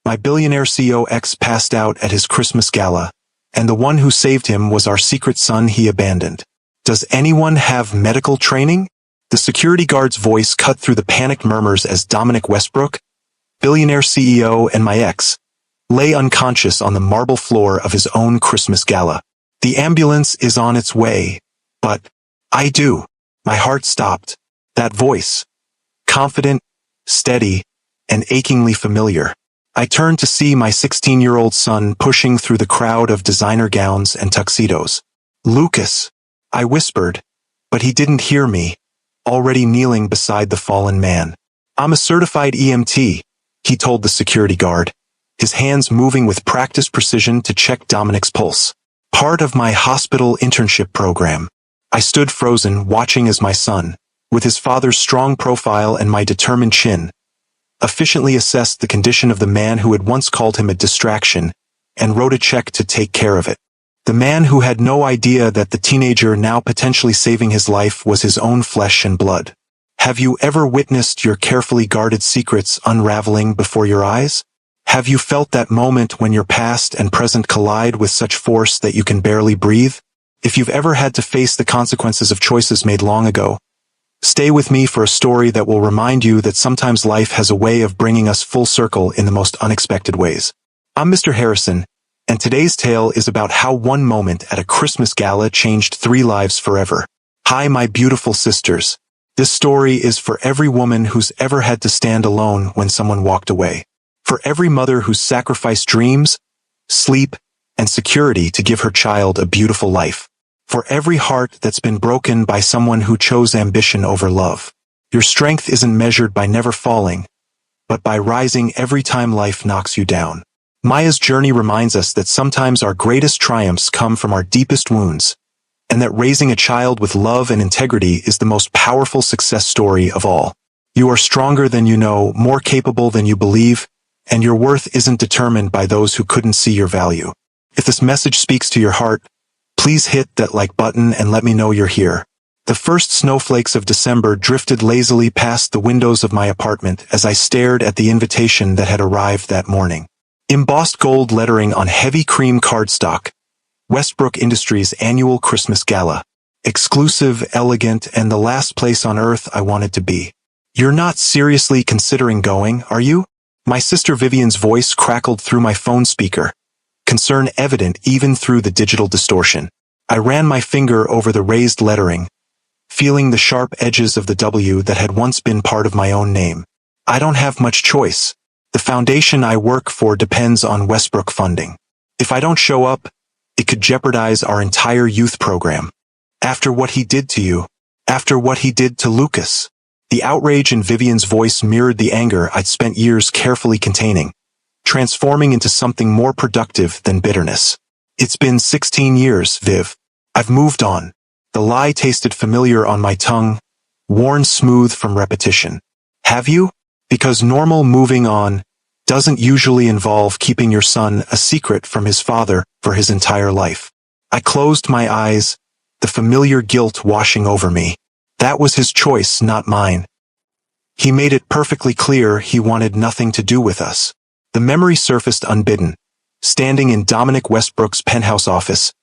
My billionaire CEO X passed out at his Christmas gala, and the one who saved him was our secret son he abandoned. Does anyone have medical training? The security guard's voice cut through the panicked murmurs as Dominic Westbrook, billionaire CEO and my ex, lay unconscious on the marble floor of his own Christmas gala. The ambulance is on its way, but I do. My heart stopped. That voice, confident, steady, and achingly familiar. I turned to see my 16-year-old son pushing through the crowd of designer gowns and tuxedos. Lucas, I whispered, but he didn't hear me, already kneeling beside the fallen man. I'm a certified EMT, he told the security guard, his hands moving with practiced precision to check Dominic's pulse. Part of my hospital internship program. I stood frozen, watching as my son, with his father's strong profile and my determined chin, efficiently assessed the condition of the man who had once called him a distraction and wrote a check to take care of it. The man who had no idea that the teenager now potentially saving his life was his own flesh and blood. Have you ever witnessed your carefully guarded secrets unraveling before your eyes? Have you felt that moment when your past and present collide with such force that you can barely breathe? If you've ever had to face the consequences of choices made long ago, stay with me for a story that will remind you that sometimes life has a way of bringing us full circle in the most unexpected ways. I'm Mr. Harrison, and today's tale is about how one moment at a Christmas gala changed 3 lives forever. Hi, my beautiful sisters. This story is for every woman who's ever had to stand alone when someone walked away. For every mother who's sacrificed dreams, sleep, and security to give her child a beautiful life. For every heart that's been broken by someone who chose ambition over love. Your strength isn't measured by never falling, but by rising every time life knocks you down. Maya's journey reminds us that sometimes our greatest triumphs come from our deepest wounds, and that raising a child with love and integrity is the most powerful success story of all. You are stronger than you know, more capable than you believe, and your worth isn't determined by those who couldn't see your value. If this message speaks to your heart, please hit that like button and let me know you're here. The first snowflakes of December drifted lazily past the windows of my apartment as I stared at the invitation that had arrived that morning. Embossed gold lettering on heavy cream cardstock, Westbrook Industries' annual Christmas Gala. Exclusive, elegant, and the last place on earth I wanted to be. You're not seriously considering going, are you? My sister Vivian's voice crackled through my phone speaker, concern evident even through the digital distortion. I ran my finger over the raised lettering, feeling the sharp edges of the W that had once been part of my own name. I don't have much choice. The foundation I work for depends on Westbrook funding. If I don't show up, it could jeopardize our entire youth program. After what he did to you, after what he did to Lucas. The outrage in Vivian's voice mirrored the anger I'd spent years carefully containing, transforming into something more productive than bitterness. It's been 16 years, Viv. I've moved on. The lie tasted familiar on my tongue, worn smooth from repetition. Have you? Because normal moving on doesn't usually involve keeping your son a secret from his father for his entire life. I closed my eyes, the familiar guilt washing over me. That was his choice, not mine. He made it perfectly clear he wanted nothing to do with us. The memory surfaced unbidden, standing in Dominic Westbrook's penthouse office,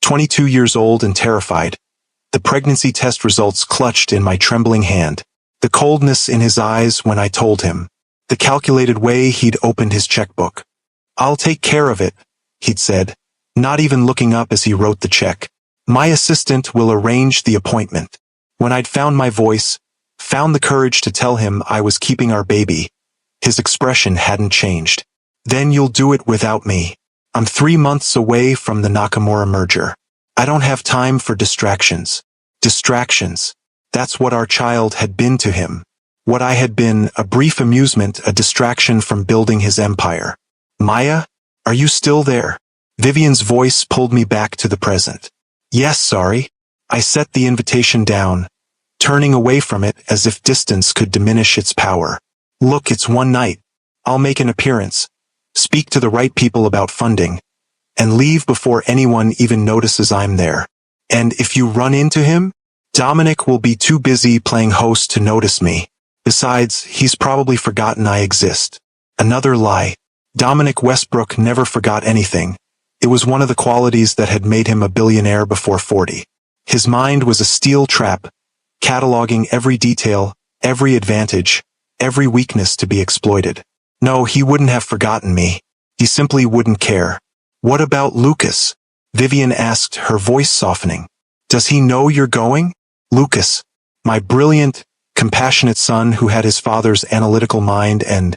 22 years old and terrified, the pregnancy test results clutched in my trembling hand, the coldness in his eyes when I told him, the calculated way he'd opened his checkbook. I'll take care of it, he'd said, not even looking up as he wrote the check. My assistant will arrange the appointment. When I'd found my voice, found the courage to tell him I was keeping our baby, his expression hadn't changed. Then you'll do it without me. I'm 3 months away from the Nakamura merger. I don't have time for distractions. Distractions. That's what our child had been to him. What I had been, a brief amusement, a distraction from building his empire. Maya, are you still there? Vivian's voice pulled me back to the present. Yes, sorry. I set the invitation down, turning away from it as if distance could diminish its power. Look, it's one night. I'll make an appearance, speak to the right people about funding, and leave before anyone even notices I'm there. And if you run into him, Dominic will be too busy playing host to notice me. Besides, he's probably forgotten I exist. Another lie. Dominic Westbrook never forgot anything. It was one of the qualities that had made him a billionaire before 40. His mind was a steel trap, cataloging every detail, every advantage, every weakness to be exploited. No, he wouldn't have forgotten me. He simply wouldn't care. What about Lucas? Vivian asked, her voice softening. Does he know you're going? Lucas, my brilliant, compassionate son who had his father's analytical mind and,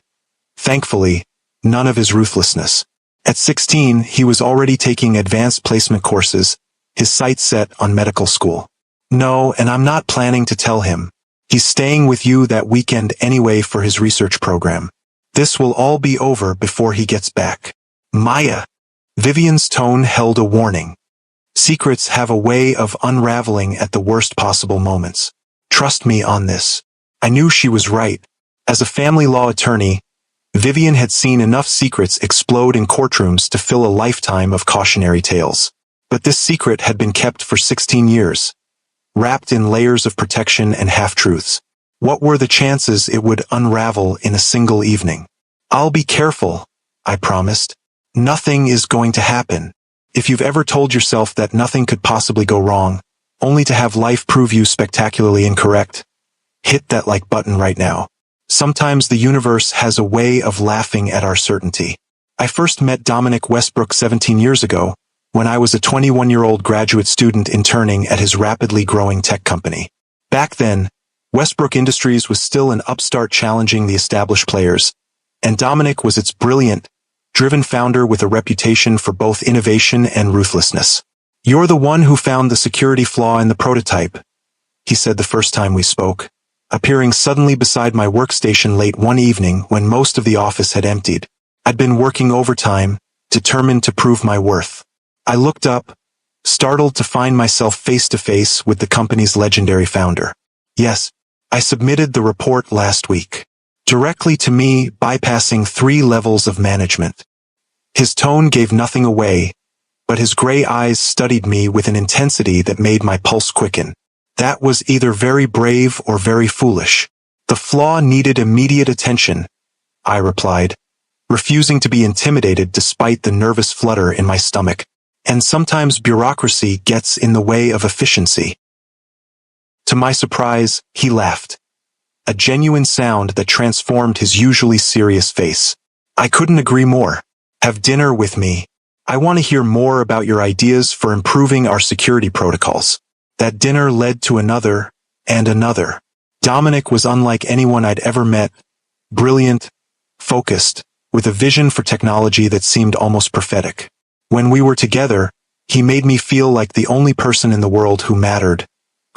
thankfully, none of his ruthlessness. At 16, he was already taking advanced placement courses, his sights set on medical school. No, and I'm not planning to tell him. He's staying with you that weekend anyway for his research program. This will all be over before he gets back. Maya. Vivian's tone held a warning. Secrets have a way of unraveling at the worst possible moments. Trust me on this. I knew she was right. As a family law attorney, Vivian had seen enough secrets explode in courtrooms to fill a lifetime of cautionary tales. But this secret had been kept for 16 years, wrapped in layers of protection and half-truths. What were the chances it would unravel in a single evening? I'll be careful, I promised. Nothing is going to happen. If you've ever told yourself that nothing could possibly go wrong, only to have life prove you spectacularly incorrect, hit that like button right now. Sometimes the universe has a way of laughing at our certainty. I first met Dominic Westbrook 17 years ago, when I was a 21-year-old graduate student interning at his rapidly growing tech company. Back then, Westbrook Industries was still an upstart challenging the established players, and Dominic was its brilliant, driven founder with a reputation for both innovation and ruthlessness. You're the one who found the security flaw in the prototype, he said the first time we spoke, appearing suddenly beside my workstation late one evening when most of the office had emptied. I'd been working overtime, determined to prove my worth. I looked up, startled to find myself face to face with the company's legendary founder. Yes, I submitted the report last week. Directly to me, bypassing 3 levels of management. His tone gave nothing away, but his gray eyes studied me with an intensity that made my pulse quicken. That was either very brave or very foolish. The flaw needed immediate attention, I replied, refusing to be intimidated despite the nervous flutter in my stomach. And sometimes bureaucracy gets in the way of efficiency. To my surprise, he laughed. A genuine sound that transformed his usually serious face. I couldn't agree more. Have dinner with me. I want to hear more about your ideas for improving our security protocols. That dinner led to another, and another. Dominic was unlike anyone I'd ever met. Brilliant, focused, with a vision for technology that seemed almost prophetic. When we were together, he made me feel like the only person in the world who mattered,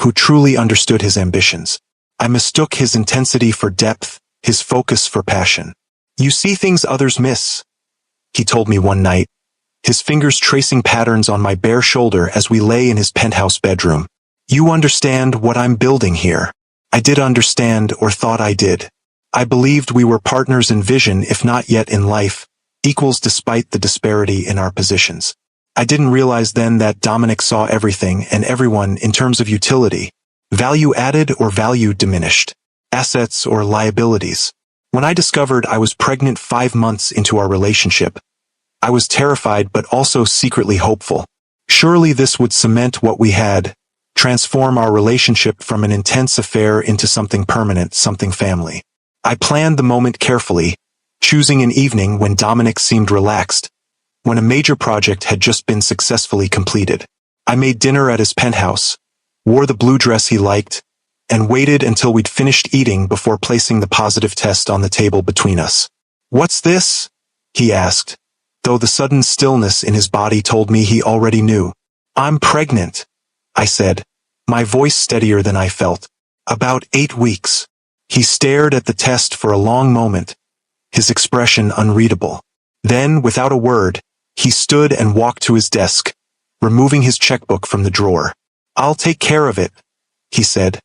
who truly understood his ambitions. I mistook his intensity for depth, his focus for passion. You see things others miss, he told me one night, his fingers tracing patterns on my bare shoulder as we lay in his penthouse bedroom. You understand what I'm building here. I did understand, or thought I did. I believed we were partners in vision, if not yet in life, equals despite the disparity in our positions. I didn't realize then that Dominic saw everything and everyone in terms of utility. Value added or value diminished, assets or liabilities. When I discovered I was pregnant 5 months into our relationship, I was terrified but also secretly hopeful. Surely this would cement what we had, transform our relationship from an intense affair into something permanent, something family. I planned the moment carefully, choosing an evening when Dominic seemed relaxed, when a major project had just been successfully completed. I made dinner at his penthouse, wore the blue dress he liked, and waited until we'd finished eating before placing the positive test on the table between us. What's this? He asked, though the sudden stillness in his body told me he already knew. I'm pregnant, I said, my voice steadier than I felt. About 8 weeks. He stared at the test for a long moment, his expression unreadable. Then, without a word, he stood and walked to his desk, removing his checkbook from the drawer. I'll take care of it, he said,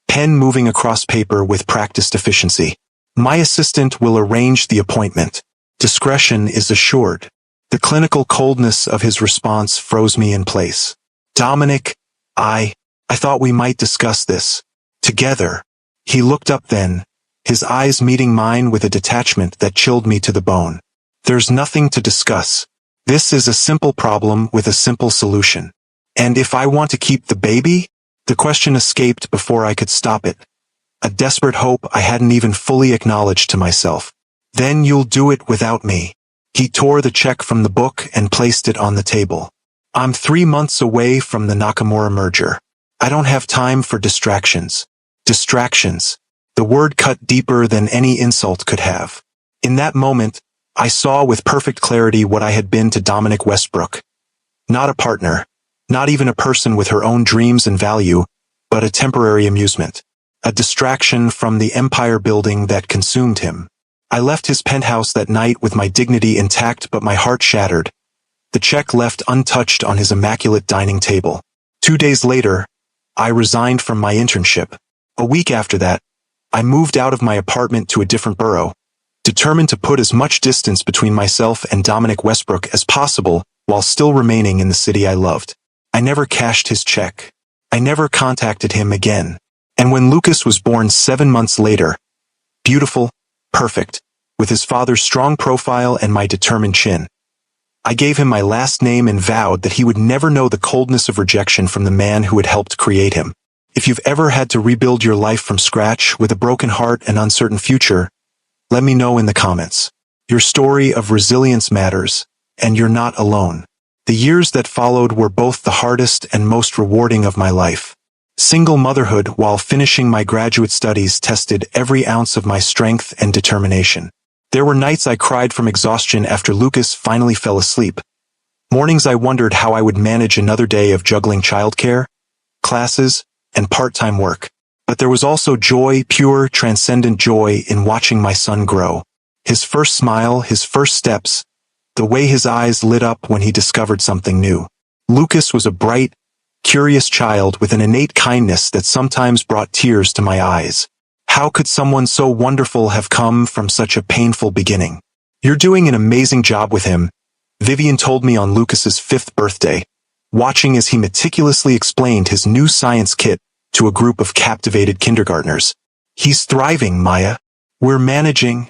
pen moving across paper with practiced efficiency. My assistant will arrange the appointment. Discretion is assured. The clinical coldness of his response froze me in place. Dominic, I thought we might discuss this together. He looked up then, his eyes meeting mine with a detachment that chilled me to the bone. There's nothing to discuss. This is a simple problem with a simple solution. And if I want to keep the baby? The question escaped before I could stop it. A desperate hope I hadn't even fully acknowledged to myself. Then you'll do it without me. He tore the check from the book and placed it on the table. I'm 3 months away from the Nakamura merger. I don't have time for distractions. Distractions. The word cut deeper than any insult could have. In that moment, I saw with perfect clarity what I had been to Dominic Westbrook. Not a partner. Not even a person with her own dreams and value, but a temporary amusement. A distraction from the empire building that consumed him. I left his penthouse that night with my dignity intact but my heart shattered. The check left untouched on his immaculate dining table. 2 days later, I resigned from my internship. A week after that, I moved out of my apartment to a different borough, determined to put as much distance between myself and Dominic Westbrook as possible while still remaining in the city I loved. I never cashed his check. I never contacted him again. And when Lucas was born 7 months later, beautiful, perfect, with his father's strong profile and my determined chin, I gave him my last name and vowed that he would never know the coldness of rejection from the man who had helped create him. If you've ever had to rebuild your life from scratch with a broken heart and uncertain future, let me know in the comments. Your story of resilience matters, and you're not alone. The years that followed were both the hardest and most rewarding of my life. Single motherhood while finishing my graduate studies tested every ounce of my strength and determination. There were nights I cried from exhaustion after Lucas finally fell asleep. Mornings I wondered how I would manage another day of juggling childcare, classes, and part-time work. But there was also joy, pure, transcendent joy in watching my son grow. His first smile, his first steps, the way his eyes lit up when he discovered something new. Lucas was a bright, curious child with an innate kindness that sometimes brought tears to my eyes. How could someone so wonderful have come from such a painful beginning? You're doing an amazing job with him, Vivian told me on Lucas's 5th birthday, watching as he meticulously explained his new science kit to a group of captivated kindergartners. He's thriving, Maya. We're managing,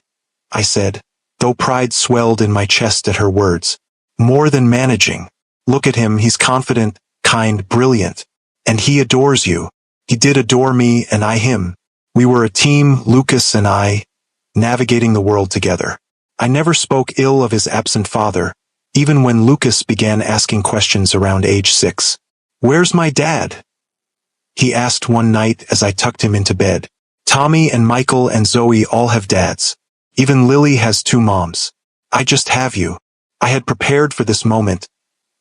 I said, though pride swelled in my chest at her words. More than managing. Look at him, he's confident, kind, brilliant. And he adores you. He did adore me and I him. We were a team, Lucas and I, navigating the world together. I never spoke ill of his absent father, even when Lucas began asking questions around age 6. Where's my dad? He asked one night as I tucked him into bed. Tommy and Michael and Zoe all have dads. Even Lily has 2 moms. I just have you. I had prepared for this moment,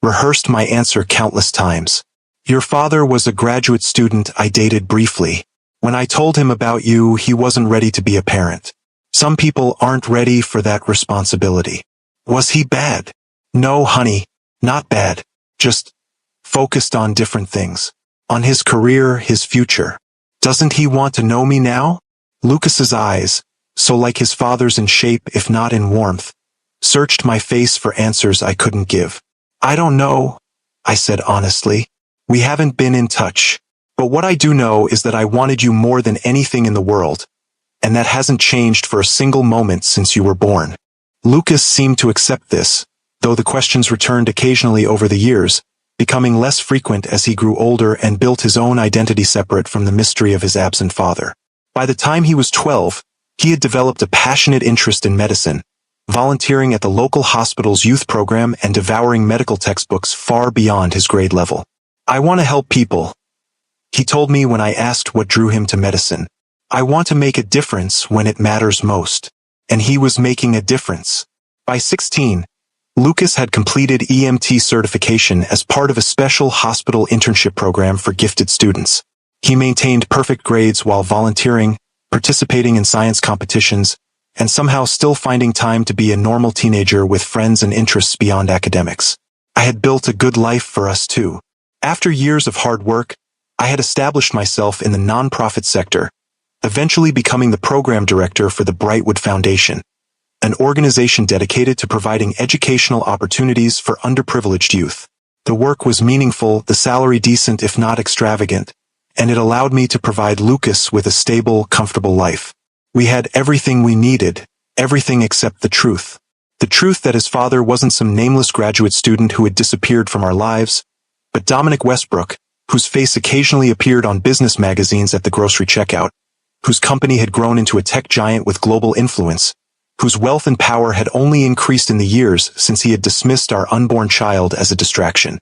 rehearsed my answer countless times. Your father was a graduate student I dated briefly. When I told him about you, he wasn't ready to be a parent. Some people aren't ready for that responsibility. Was he bad? No, honey, not bad. Just focused on different things. On his career, his future. Doesn't he want to know me now? Lucas's eyes, so like his father's in shape if not in warmth, searched my face for answers I couldn't give. I don't know, I said honestly. We haven't been in touch. But what I do know is that I wanted you more than anything in the world, and that hasn't changed for a single moment since you were born. Lucas seemed to accept this, though the questions returned occasionally over the years, becoming less frequent as he grew older and built his own identity separate from the mystery of his absent father. By the time he was 12, he had developed a passionate interest in medicine, volunteering at the local hospital's youth program and devouring medical textbooks far beyond his grade level. I want to help people, he told me when I asked what drew him to medicine. I want to make a difference when it matters most. And he was making a difference. By 16, Lucas had completed EMT certification as part of a special hospital internship program for gifted students. He maintained perfect grades while volunteering, participating in science competitions, and somehow still finding time to be a normal teenager with friends and interests beyond academics. I had built a good life for us too. After years of hard work, I had established myself in the nonprofit sector, eventually becoming the program director for the Brightwood Foundation, an organization dedicated to providing educational opportunities for underprivileged youth. The work was meaningful, the salary decent if not extravagant, and it allowed me to provide Lucas with a stable, comfortable life. We had everything we needed, everything except the truth. The truth that his father wasn't some nameless graduate student who had disappeared from our lives, but Dominic Westbrook, whose face occasionally appeared on business magazines at the grocery checkout, whose company had grown into a tech giant with global influence, whose wealth and power had only increased in the years since he had dismissed our unborn child as a distraction.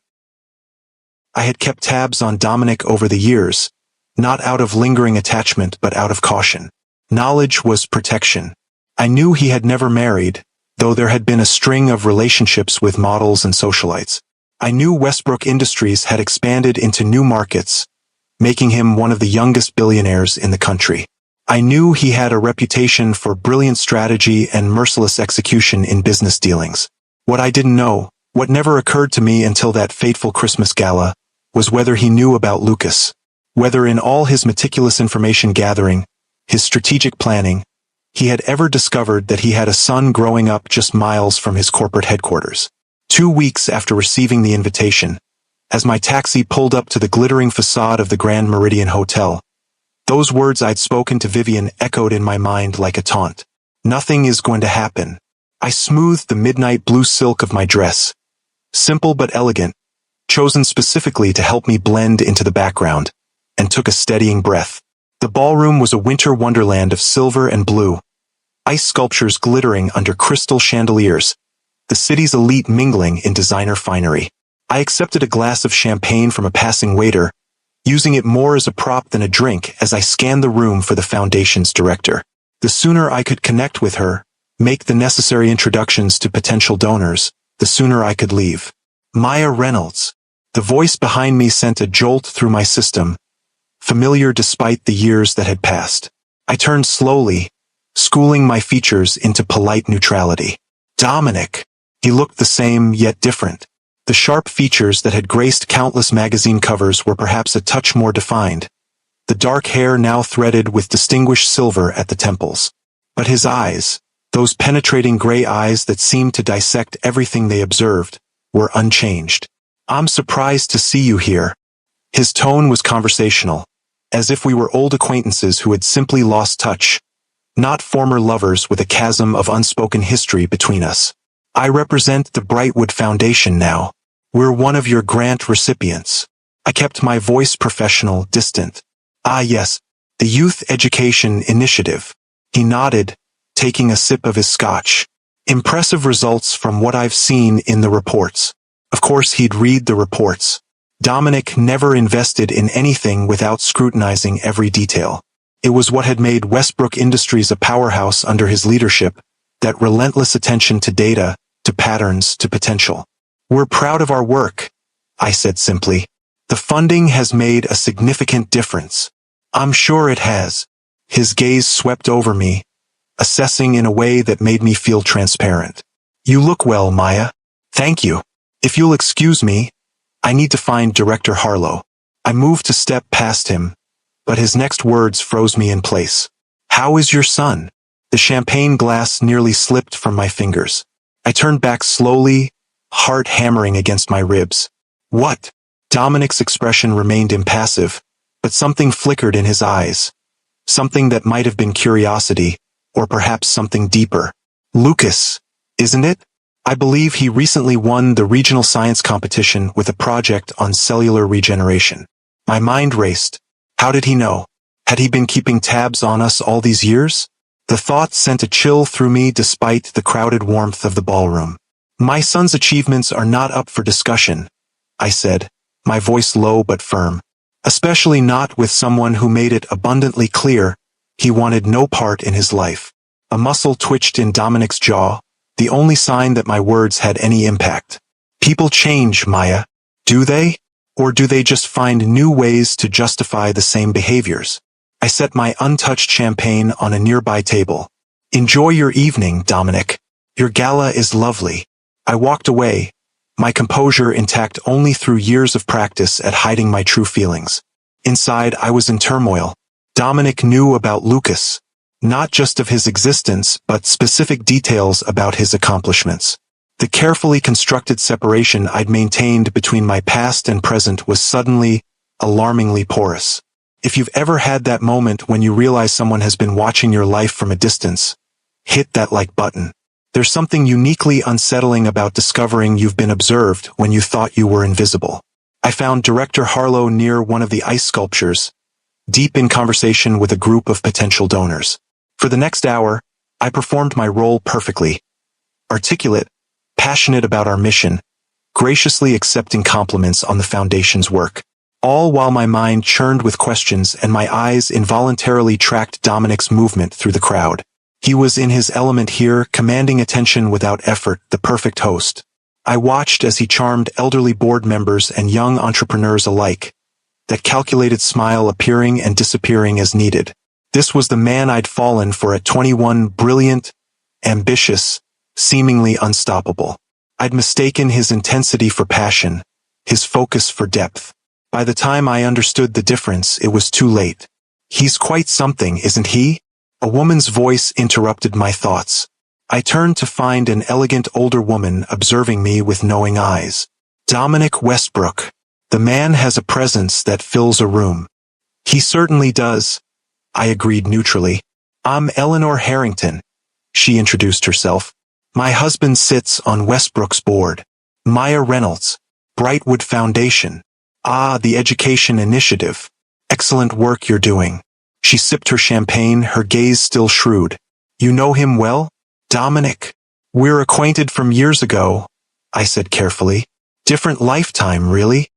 I had kept tabs on Dominic over the years, not out of lingering attachment but out of caution. Knowledge was protection. I knew he had never married, though there had been a string of relationships with models and socialites. I knew Westbrook Industries had expanded into new markets, making him one of the youngest billionaires in the country. I knew he had a reputation for brilliant strategy and merciless execution in business dealings. What I didn't know, what never occurred to me until that fateful Christmas gala, was whether he knew about Lucas. Whether in all his meticulous information gathering, his strategic planning, he had ever discovered that he had a son growing up just miles from his corporate headquarters. 2 weeks after receiving the invitation, as my taxi pulled up to the glittering facade of the Grand Meridian Hotel, those words I'd spoken to Vivian echoed in my mind like a taunt. Nothing is going to happen. I smoothed the midnight blue silk of my dress, simple but elegant, chosen specifically to help me blend into the background, and took a steadying breath. The ballroom was a winter wonderland of silver and blue, ice sculptures glittering under crystal chandeliers, the city's elite mingling in designer finery. I accepted a glass of champagne from a passing waiter, using it more as a prop than a drink as I scanned the room for the foundation's director. The sooner I could connect with her, make the necessary introductions to potential donors, the sooner I could leave. Maya Reynolds. The voice behind me sent a jolt through my system, familiar despite the years that had passed. I turned slowly, schooling my features into polite neutrality. Dominic. He looked the same yet different. The sharp features that had graced countless magazine covers were perhaps a touch more defined, the dark hair now threaded with distinguished silver at the temples. But his eyes, those penetrating gray eyes that seemed to dissect everything they observed, were unchanged. "I'm surprised to see you here." His tone was conversational, as if we were old acquaintances who had simply lost touch, not former lovers with a chasm of unspoken history between us. "I represent the Brightwood Foundation now. We're one of your grant recipients." I kept my voice professional, distant. "Ah yes, the Youth Education Initiative." He nodded, taking a sip of his scotch. "Impressive results from what I've seen in the reports." Of course he'd read the reports. Dominic never invested in anything without scrutinizing every detail. It was what had made Westbrook Industries a powerhouse under his leadership, that relentless attention to data, to patterns, to potential. "We're proud of our work," I said simply. "The funding has made a significant difference." "I'm sure it has." His gaze swept over me, assessing in a way that made me feel transparent. "You look well, Maya." "Thank you. If you'll excuse me, I need to find Director Harlow." I moved to step past him, but his next words froze me in place. "How is your son?" The champagne glass nearly slipped from my fingers. I turned back slowly, heart hammering against my ribs. "What?" Dominic's expression remained impassive, but something flickered in his eyes. Something that might have been curiosity, or perhaps something deeper. "Lucas, isn't it? I believe he recently won the regional science competition with a project on cellular regeneration." My mind raced. How did he know? Had he been keeping tabs on us all these years? The thought sent a chill through me despite the crowded warmth of the ballroom. "My son's achievements are not up for discussion," I said, my voice low but firm. "Especially not with someone who made it abundantly clear he wanted no part in his life." A muscle twitched in Dominic's jaw, the only sign that my words had any impact. "People change, Maya. Do they? Or do they just find new ways to justify the same behaviors?" I set my untouched champagne on a nearby table. "Enjoy your evening, Dominic. Your gala is lovely." I walked away, my composure intact only through years of practice at hiding my true feelings. Inside, I was in turmoil. Dominic knew about Lucas, not just of his existence, but specific details about his accomplishments. The carefully constructed separation I'd maintained between my past and present was suddenly, alarmingly porous. If you've ever had that moment when you realize someone has been watching your life from a distance, hit that like button. There's something uniquely unsettling about discovering you've been observed when you thought you were invisible. I found Director Harlow near one of the ice sculptures, deep in conversation with a group of potential donors. For the next hour, I performed my role perfectly. Articulate, passionate about our mission, graciously accepting compliments on the Foundation's work. All while my mind churned with questions and my eyes involuntarily tracked Dominic's movement through the crowd. He was in his element here, commanding attention without effort, the perfect host. I watched as he charmed elderly board members and young entrepreneurs alike, that calculated smile appearing and disappearing as needed. This was the man I'd fallen for at 21, brilliant, ambitious, seemingly unstoppable. I'd mistaken his intensity for passion, his focus for depth. By the time I understood the difference, it was too late. He's quite something, isn't he? A woman's voice interrupted my thoughts. I turned to find an elegant older woman observing me with knowing eyes. Dominic Westbrook. The man has a presence that fills a room. He certainly does, I agreed neutrally. I'm Eleanor Harrington, she introduced herself. My husband sits on Westbrook's board. Maya Reynolds, Brightwood Foundation. Ah, the Education Initiative. Excellent work you're doing. She sipped her champagne, her gaze still shrewd. You know him well? Dominic. We're acquainted from years ago, I said carefully. Different lifetime, really?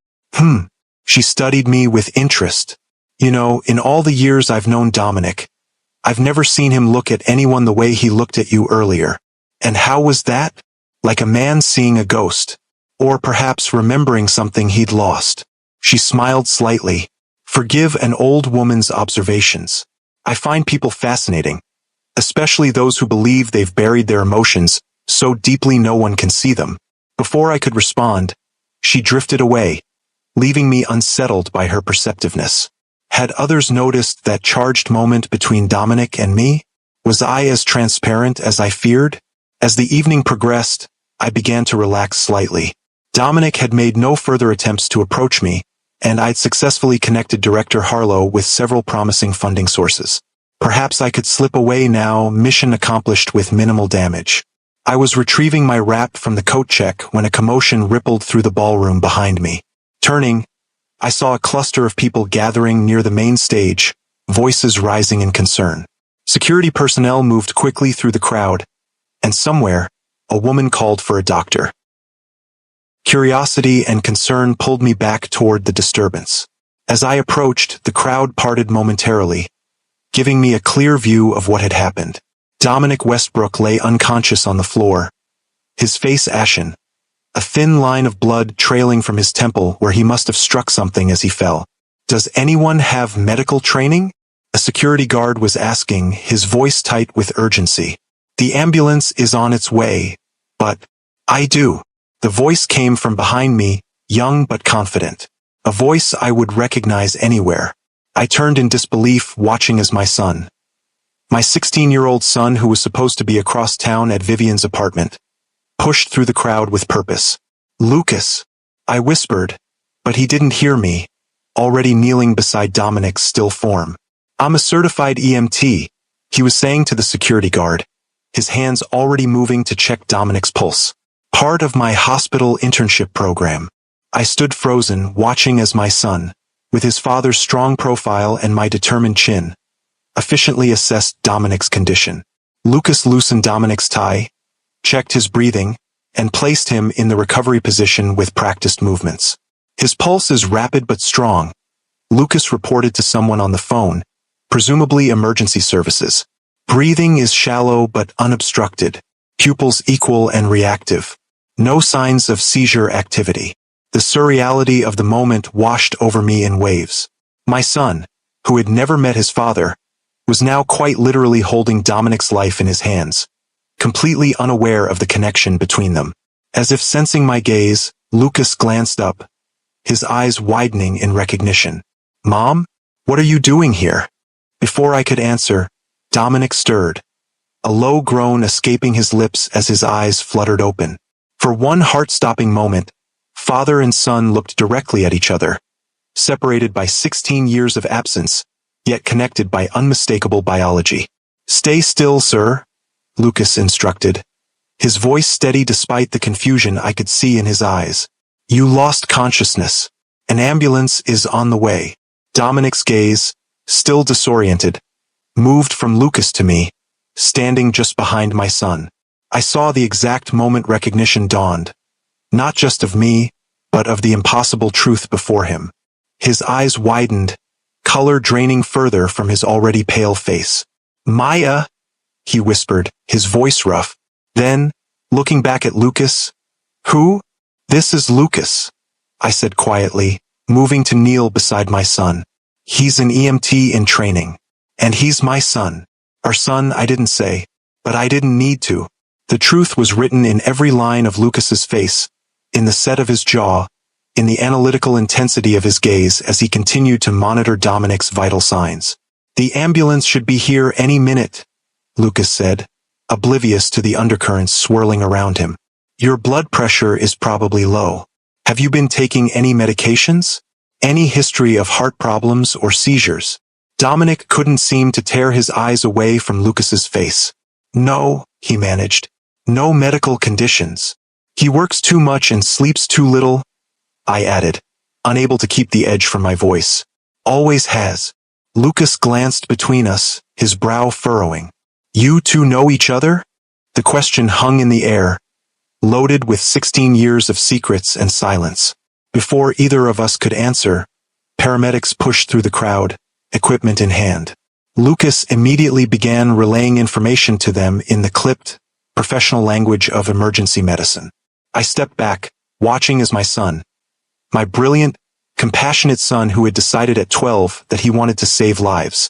She studied me with interest. You know, in all the years I've known Dominic, I've never seen him look at anyone the way he looked at you earlier. And how was that? Like a man seeing a ghost. Or perhaps remembering something he'd lost. She smiled slightly. Forgive an old woman's observations. I find people fascinating, especially those who believe they've buried their emotions so deeply no one can see them. Before I could respond, she drifted away, leaving me unsettled by her perceptiveness. Had others noticed that charged moment between Dominic and me? Was I as transparent as I feared? As the evening progressed, I began to relax slightly. Dominic had made no further attempts to approach me, and I'd successfully connected Director Harlow with several promising funding sources. Perhaps I could slip away now, mission accomplished with minimal damage. I was retrieving my wrap from the coat check when a commotion rippled through the ballroom behind me. Turning, I saw a cluster of people gathering near the main stage, voices rising in concern. Security personnel moved quickly through the crowd, and somewhere, a woman called for a doctor. Curiosity and concern pulled me back toward the disturbance. As I approached, the crowd parted momentarily, giving me a clear view of what had happened. Dominic Westbrook lay unconscious on the floor, his face ashen, a thin line of blood trailing from his temple where he must have struck something as he fell. Does anyone have medical training? A security guard was asking, his voice tight with urgency. The ambulance is on its way, but I do. The voice came from behind me, young but confident. A voice I would recognize anywhere. I turned in disbelief, watching as my 16-year-old son who was supposed to be across town at Vivian's apartment, pushed through the crowd with purpose. Lucas, I whispered, but he didn't hear me, already kneeling beside Dominic's still form. I'm a certified EMT, he was saying to the security guard, his hands already moving to check Dominic's pulse. Part of my hospital internship program. I stood frozen, watching as my son, with his father's strong profile and my determined chin, efficiently assessed Dominic's condition. Lucas loosened Dominic's tie, checked his breathing, and placed him in the recovery position with practiced movements. His pulse is rapid but strong, Lucas reported to someone on the phone, presumably emergency services. Breathing is shallow but unobstructed, pupils equal and reactive. No signs of seizure activity. The surreality of the moment washed over me in waves. My son, who had never met his father, was now quite literally holding Dominic's life in his hands, completely unaware of the connection between them. As if sensing my gaze, Lucas glanced up, his eyes widening in recognition. Mom? What are you doing here? Before I could answer, Dominic stirred, a low groan escaping his lips as his eyes fluttered open. For one heart-stopping moment, father and son looked directly at each other, separated by 16 years of absence, yet connected by unmistakable biology. Stay still, sir, Lucas instructed, his voice steady despite the confusion I could see in his eyes. You lost consciousness. An ambulance is on the way. Dominic's gaze, still disoriented, moved from Lucas to me, standing just behind my son. I saw the exact moment recognition dawned, not just of me, but of the impossible truth before him. His eyes widened, color draining further from his already pale face. Maya, he whispered, his voice rough. Then, looking back at Lucas, who? This is Lucas, I said quietly, moving to kneel beside my son. He's an EMT in training. And he's my son. Our son, I didn't say, but I didn't need to. The truth was written in every line of Lucas's face, in the set of his jaw, in the analytical intensity of his gaze as he continued to monitor Dominic's vital signs. The ambulance should be here any minute, Lucas said, oblivious to the undercurrents swirling around him. Your blood pressure is probably low. Have you been taking any medications? Any history of heart problems or seizures? Dominic couldn't seem to tear his eyes away from Lucas's face. No, he managed. No medical conditions. He works too much and sleeps too little, I added, unable to keep the edge from my voice. Always has. Lucas glanced between us, his brow furrowing. You two know each other? The question hung in the air, loaded with 16 years of secrets and silence. Before either of us could answer, paramedics pushed through the crowd, equipment in hand. Lucas immediately began relaying information to them in the clipped, professional language of emergency medicine. I stepped back, watching as my son, my brilliant, compassionate son who had decided at 12 that he wanted to save lives,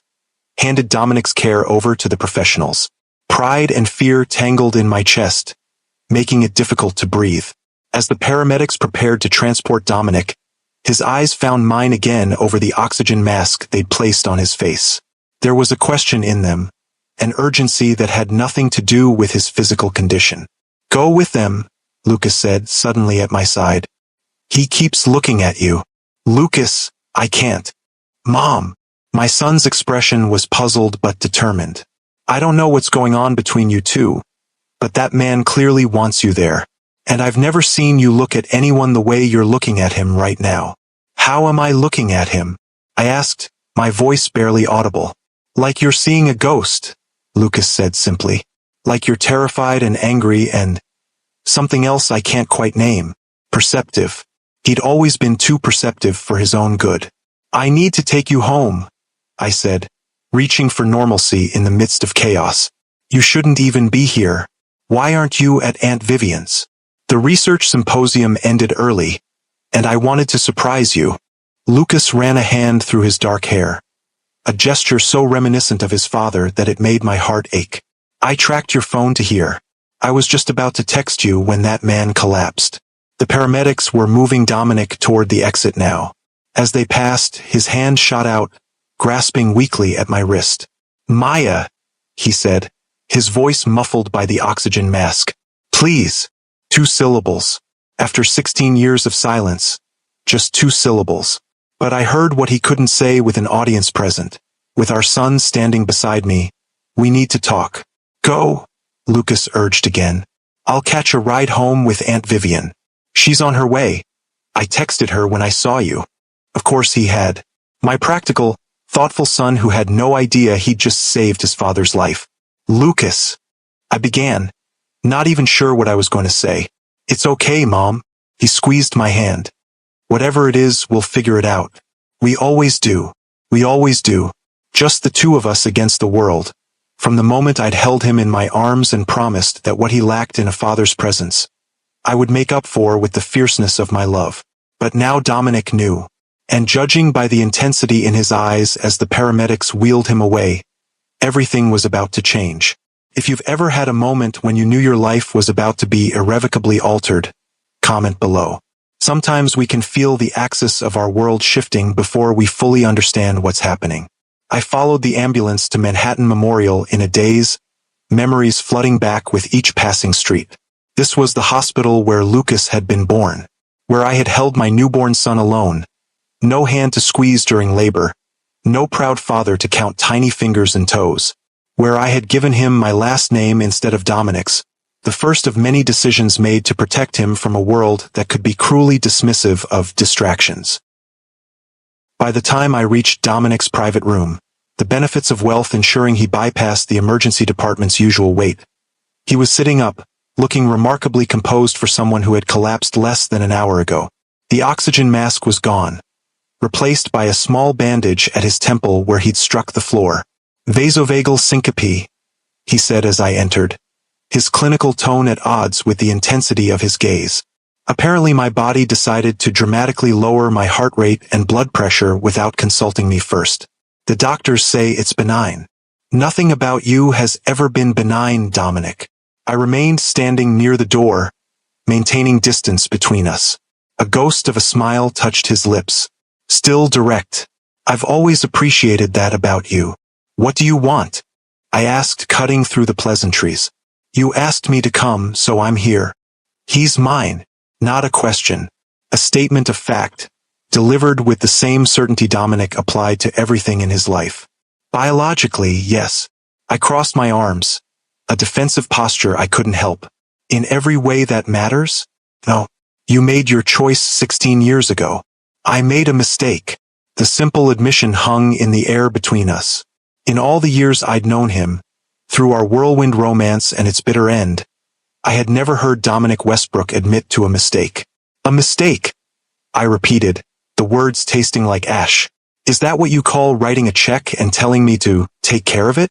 handed Dominic's care over to the professionals. Pride and fear tangled in my chest, making it difficult to breathe. As the paramedics prepared to transport Dominic, his eyes found mine again over the oxygen mask they'd placed on his face. There was a question in them, an urgency that had nothing to do with his physical condition. Go with them, Lucas said, suddenly at my side. He keeps looking at you. Lucas, I can't. Mom. My son's expression was puzzled but determined. I don't know what's going on between you two, but that man clearly wants you there. And I've never seen you look at anyone the way you're looking at him right now. How am I looking at him? I asked, my voice barely audible. Like you're seeing a ghost, Lucas said simply. Like you're terrified and angry and something else I can't quite name. Perceptive. He'd always been too perceptive for his own good. I need to take you home, I said, reaching for normalcy in the midst of chaos. You shouldn't even be here. Why aren't you at Aunt Vivian's? The research symposium ended early, and I wanted to surprise you. Lucas ran a hand through his dark hair, a gesture so reminiscent of his father that it made my heart ache. I tracked your phone to here. I was just about to text you when that man collapsed. The paramedics were moving Dominic toward the exit now. As they passed, his hand shot out, grasping weakly at my wrist. Maya, he said, his voice muffled by the oxygen mask. Please. 2 syllables. After 16 years of silence, just 2 syllables. But I heard what he couldn't say with an audience present. With our son standing beside me, we need to talk. Go, Lucas urged again. I'll catch a ride home with Aunt Vivian. She's on her way. I texted her when I saw you. Of course he had. My practical, thoughtful son who had no idea he'd just saved his father's life. Lucas, I began, not even sure what I was going to say. It's okay, Mom. He squeezed my hand. Whatever it is, we'll figure it out. We always do. We always do. Just the two of us against the world. From the moment I'd held him in my arms and promised that what he lacked in a father's presence, I would make up for with the fierceness of my love. But now Dominic knew. And judging by the intensity in his eyes as the paramedics wheeled him away, everything was about to change. If you've ever had a moment when you knew your life was about to be irrevocably altered, comment below. Sometimes we can feel the axis of our world shifting before we fully understand what's happening. I followed the ambulance to Manhattan Memorial in a daze, memories flooding back with each passing street. This was the hospital where Lucas had been born, where I had held my newborn son alone. No hand to squeeze during labor, no proud father to count tiny fingers and toes. Where I had given him my last name instead of Dominic's, the first of many decisions made to protect him from a world that could be cruelly dismissive of distractions. By the time I reached Dominic's private room, the benefits of wealth ensuring he bypassed the emergency department's usual wait. He was sitting up, looking remarkably composed for someone who had collapsed less than an hour ago. The oxygen mask was gone, replaced by a small bandage at his temple where he'd struck the floor. Vasovagal syncope, he said as I entered, his clinical tone at odds with the intensity of his gaze. Apparently my body decided to dramatically lower my heart rate and blood pressure without consulting me first. The doctors say it's benign. Nothing about you has ever been benign, Dominic. I remained standing near the door, maintaining distance between us. A ghost of a smile touched his lips. Still direct. I've always appreciated that about you. What do you want? I asked, cutting through the pleasantries. You asked me to come, so I'm here. He's mine. Not a question. A statement of fact, delivered with the same certainty Dominic applied to everything in his life. Biologically, yes. I crossed my arms. A defensive posture I couldn't help. In every way that matters? No. You made your choice 16 years ago. I made a mistake. The simple admission hung in the air between us. In all the years I'd known him, through our whirlwind romance and its bitter end, I had never heard Dominic Westbrook admit to a mistake. A mistake, I repeated, the words tasting like ash. Is that what you call writing a check and telling me to take care of it?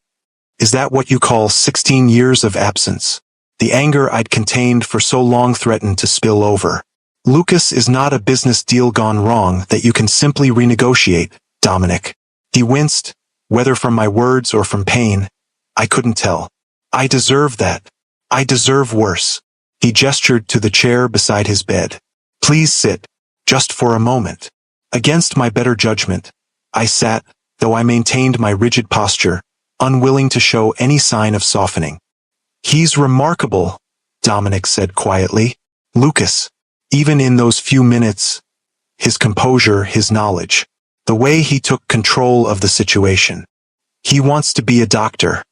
Is that what you call 16 years of absence? The anger I'd contained for so long threatened to spill over. Lucas is not a business deal gone wrong that you can simply renegotiate, Dominic. He winced, whether from my words or from pain. I couldn't tell. I deserve that. I deserve worse. He gestured to the chair beside his bed. Please sit, just for a moment. Against my better judgment, I sat, though I maintained my rigid posture, unwilling to show any sign of softening. He's remarkable, Dominic said quietly. Lucas. Even in those few minutes, his composure, his knowledge, the way he took control of the situation. He wants to be a doctor.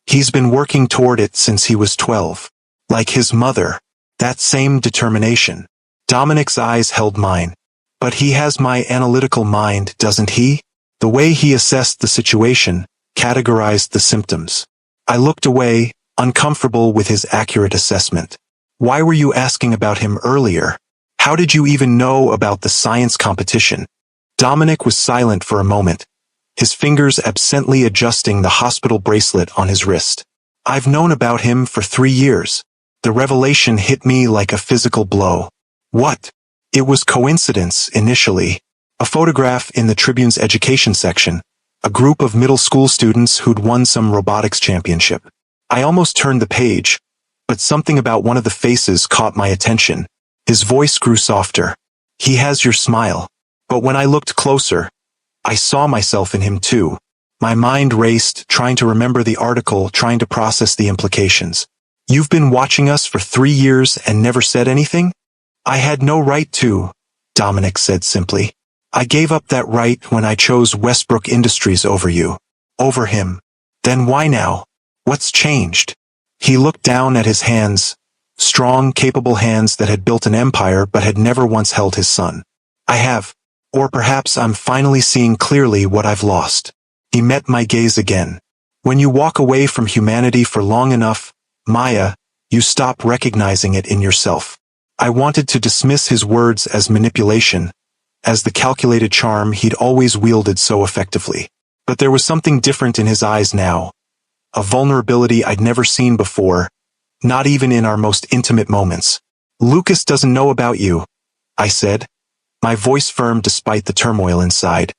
He's been working toward it since he was 12. Like his mother, that same determination. Dominic's eyes held mine. But he has my analytical mind, doesn't he? The way he assessed the situation, categorized the symptoms. I looked away, uncomfortable with his accurate assessment. Why were you asking about him earlier? How did you even know about the science competition? Dominic was silent for a moment, his fingers absently adjusting the hospital bracelet on his wrist. I've known about him for 3 years. The revelation hit me like a physical blow. What? It was coincidence, initially. A photograph in the Tribune's education section, a group of middle school students who'd won some robotics championship. I almost turned the page, but something about one of the faces caught my attention. His voice grew softer. He has your smile. But when I looked closer, I saw myself in him too. My mind raced, trying to remember the article, trying to process the implications. You've been watching us for 3 years and never said anything? I had no right to, Dominic said simply. I gave up that right when I chose Westbrook Industries over you. Over him. Then why now? What's changed? He looked down at his hands, strong, capable hands that had built an empire but had never once held his son. I have. Or perhaps I'm finally seeing clearly what I've lost. He met my gaze again. When you walk away from humanity for long enough, Maya, you stop recognizing it in yourself. I wanted to dismiss his words as manipulation, as the calculated charm he'd always wielded so effectively. But there was something different in his eyes now. A vulnerability I'd never seen before, not even in our most intimate moments. Lucas doesn't know about you, I said, my voice firm despite the turmoil inside.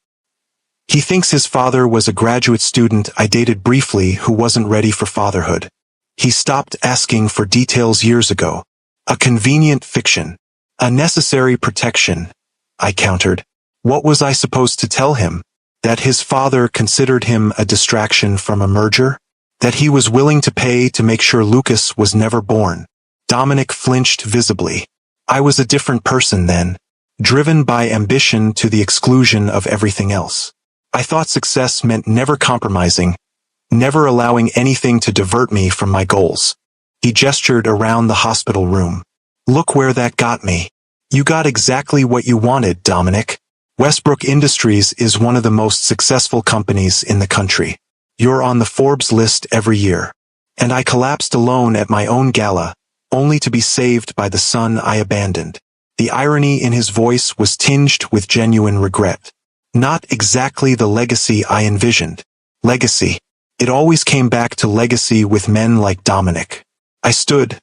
He thinks his father was a graduate student I dated briefly who wasn't ready for fatherhood. He stopped asking for details years ago. A convenient fiction. A necessary protection, I countered. What was I supposed to tell him? That his father considered him a distraction from a merger? That he was willing to pay to make sure Lucas was never born? Dominic flinched visibly. I was a different person then, driven by ambition to the exclusion of everything else. I thought success meant never compromising, never allowing anything to divert me from my goals. He gestured around the hospital room. Look where that got me. You got exactly what you wanted, Dominic. Westbrook Industries is one of the most successful companies in the country. You're on the Forbes list every year. And I collapsed alone at my own gala, only to be saved by the son I abandoned. The irony in his voice was tinged with genuine regret. Not exactly the legacy I envisioned. Legacy. It always came back to legacy with men like Dominic. I stood,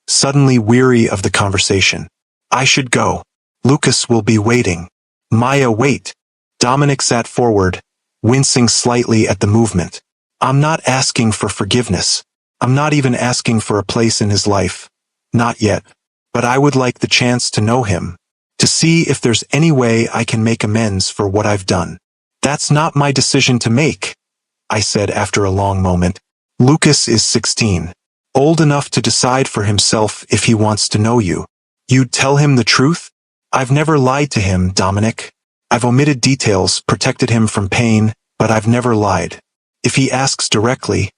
suddenly weary of the conversation. I should go. Lucas will be waiting. Maya, wait. Dominic sat forward, wincing slightly at the movement. I'm not asking for forgiveness. I'm not even asking for a place in his life. Not yet. But I would like the chance to know him. To see if there's any way I can make amends for what I've done. That's not my decision to make, I said after a long moment. Lucas is 16. Old enough to decide for himself if he wants to know you. You'd tell him the truth? I've never lied to him, Dominic. I've omitted details, protected him from pain, but I've never lied. If he asks directly,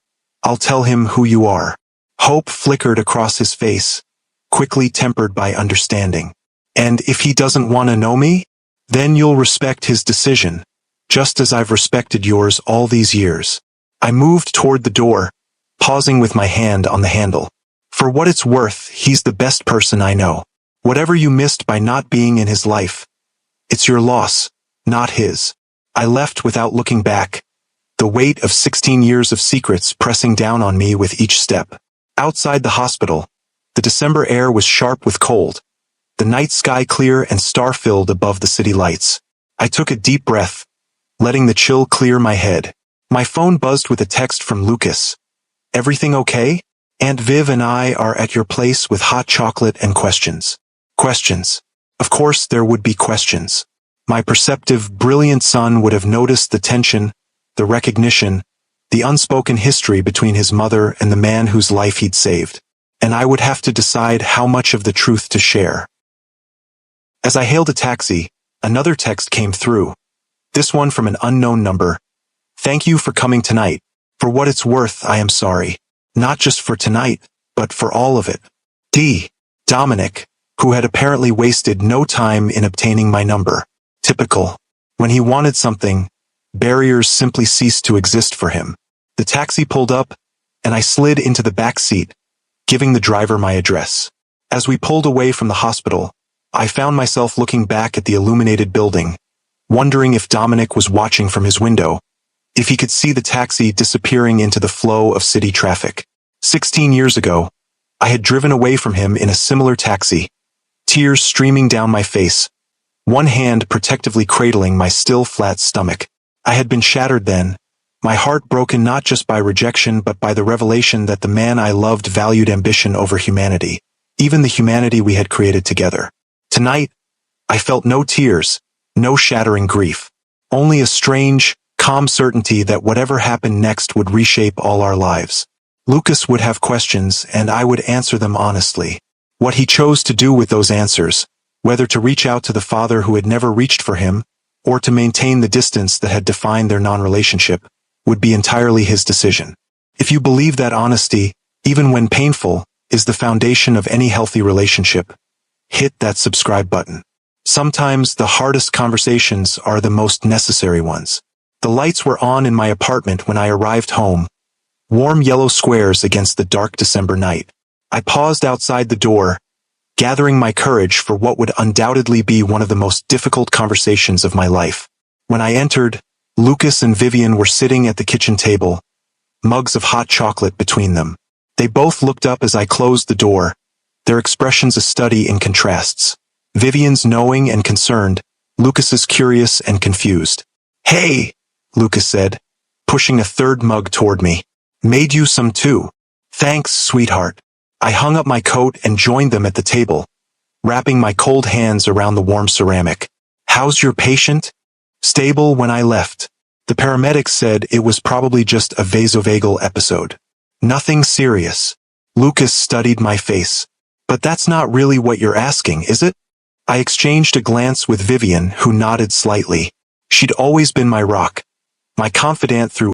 I'll tell him who you are. Hope flickered across his face, quickly tempered by understanding. And if he doesn't want to know me, then you'll respect his decision, just as I've respected yours all these years. I moved toward the door, pausing with my hand on the handle. For what it's worth, he's the best person I know. Whatever you missed by not being in his life, it's your loss, not his. I left without looking back, the weight of 16 years of secrets pressing down on me with each step. Outside the hospital, the December air was sharp with cold, the night sky clear and star-filled above the city lights. I took a deep breath, letting the chill clear my head. My phone buzzed with a text from Lucas. Everything okay? Aunt Viv and I are at your place with hot chocolate and questions. Questions. Of course there would be questions. My perceptive, brilliant son would have noticed the tension, the recognition, the unspoken history between his mother and the man whose life he'd saved. And I would have to decide how much of the truth to share. As I hailed a taxi, another text came through. This one from an unknown number. Thank you for coming tonight. For what it's worth, I am sorry. Not just for tonight, but for all of it. D. Dominic, who had apparently wasted no time in obtaining my number. Typical. When he wanted something, barriers simply ceased to exist for him. The taxi pulled up, and I slid into the back seat, giving the driver my address. As we pulled away from the hospital, I found myself looking back at the illuminated building, wondering if Dominic was watching from his window, if he could see the taxi disappearing into the flow of city traffic. 16 years ago, I had driven away from him in a similar taxi, tears streaming down my face, one hand protectively cradling my still flat stomach. I had been shattered then, my heart broken not just by rejection but by the revelation that the man I loved valued ambition over humanity, even the humanity we had created together. Tonight, I felt no tears, no shattering grief, only a strange, calm certainty that whatever happened next would reshape all our lives. Lucas would have questions and I would answer them honestly. What he chose to do with those answers, whether to reach out to the father who had never reached for him, or to maintain the distance that had defined their non-relationship, would be entirely his decision. If you believe that honesty, even when painful, is the foundation of any healthy relationship, hit that subscribe button. Sometimes the hardest conversations are the most necessary ones. The lights were on in my apartment when I arrived home, warm yellow squares against the dark December night. I paused outside the door, gathering my courage for what would undoubtedly be one of the most difficult conversations of my life. When I entered, Lucas and Vivian were sitting at the kitchen table, mugs of hot chocolate between them. They both looked up as I closed the door, their expressions a study in contrasts. Vivian's knowing and concerned, Lucas's curious and confused. Hey, Lucas said, pushing a third mug toward me. Made you some too. Thanks, sweetheart. I hung up my coat and joined them at the table, wrapping my cold hands around the warm ceramic. How's your patient? Stable when I left. The paramedics said it was probably just a vasovagal episode. Nothing serious. Lucas studied my face. But that's not really what you're asking, is it? I exchanged a glance with Vivian, who nodded slightly. She'd always been my rock, my confidant through